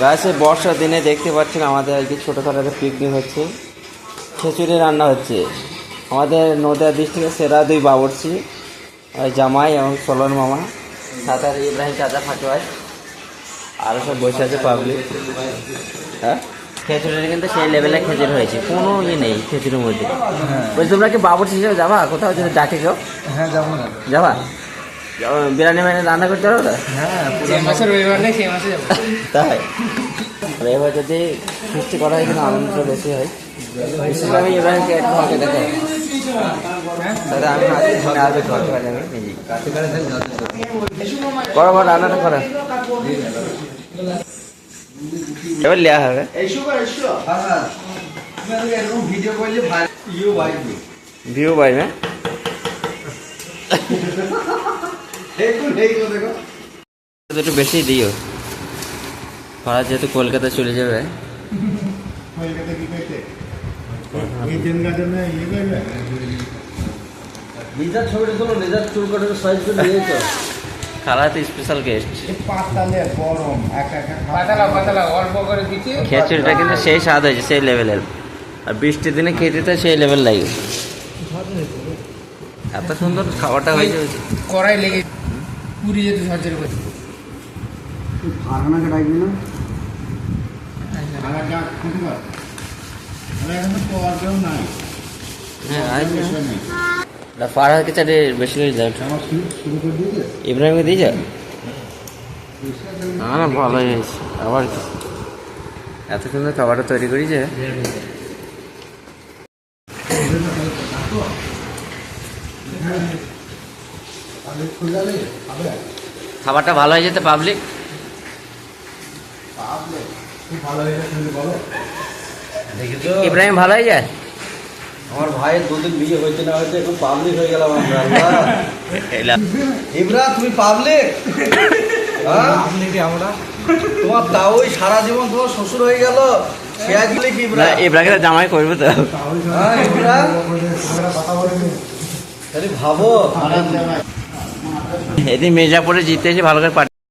গাছে বর্ষার দিনে দেখতে পাচ্ছেন আমাদের আজকে ছোটোখাটো একটা পিকনিক হচ্ছে, খিচুড়ি রান্না হচ্ছে। আমাদের নদিয়া ডিস্ট্রিক্টের সেরা দুই বাবুর্চি, জামাই এবং সোলন মামা, সাথে ইব্রাহিম চাচা ফাটুয়ায়, আরও সব বসে আছে পাবলিক। হ্যাঁ, খিচুড়িটা কিন্তু সেই লেভেলে খিচুড়ি হয়েছে, কোনো ইয়ে নেই খিচুড়ির মধ্যে। বলছি তোমরা কি বাবুর্চি হিসেবে যাবা কোথাও, যদি ডাকে কেউ? হ্যাঁ যাবো না, যাবা? বিরিয়ানি মানে রান্না করতে পারো না? হ্যাঁ রবিবার নেই, সেই মাসে যাবো। তাই এবার যদি সৃষ্টি করা হয় কিন্তু আনন্দটা বেশি হয়। বিশেষ আমি ইব্রাহিমকে একটু আগে দেখো, দাদা আমি আসবে করতে পারি, আমি নিজেই করো বা রান্নাটা করো, এবার লেয়া হবে। ভিউ পাইবে একটু বেশি দিও, খরা যেহেতু কলকাতা চলে যাবে। খালা তো স্পেশাল গেস্ট। খিচুড়িটা কিন্তু সেই স্বাদ হয়েছে, সেই লেভেলের। আর বৃষ্টির দিনে খেতে সেই লেভেল লাগে, এত সুন্দর খাবারটা হয়েছে। কড়াই লেগে পুরি যেতে ঝরঝরে করছে। ফারহানাকে ডাকবি না? হ্যাঁ, ফারহাদকে চাটে বেশি করে যাও, ইব্রাহিমকে দিয়ে যাও। না ভালোই হয়েছে, আবার কি এত সুন্দর খাবারটা তৈরি করেছে। খাবারটা ভালো হয়ে যেতে পাবলিক ইব্রাহিম ভালো হয়ে যায়। আমার ভাইয়ের দুদিন বিয়ে হইতে না হইতে এখন পাবলিক হয়ে গেলাম আমরা। ইব্রা তুমি পাবলিক, আমরা তোমার তাও ওই সারা জীবন তোমার শ্বশুর হয়ে গেল, সে আজকে কি ইব্রা? ইব্রাহিম জামাই করবে তো। হ্যাঁ ইব্রা, খালি ভাবো। এদিন মির্জাপুরে জিতে এসে ভালো করে পার্টি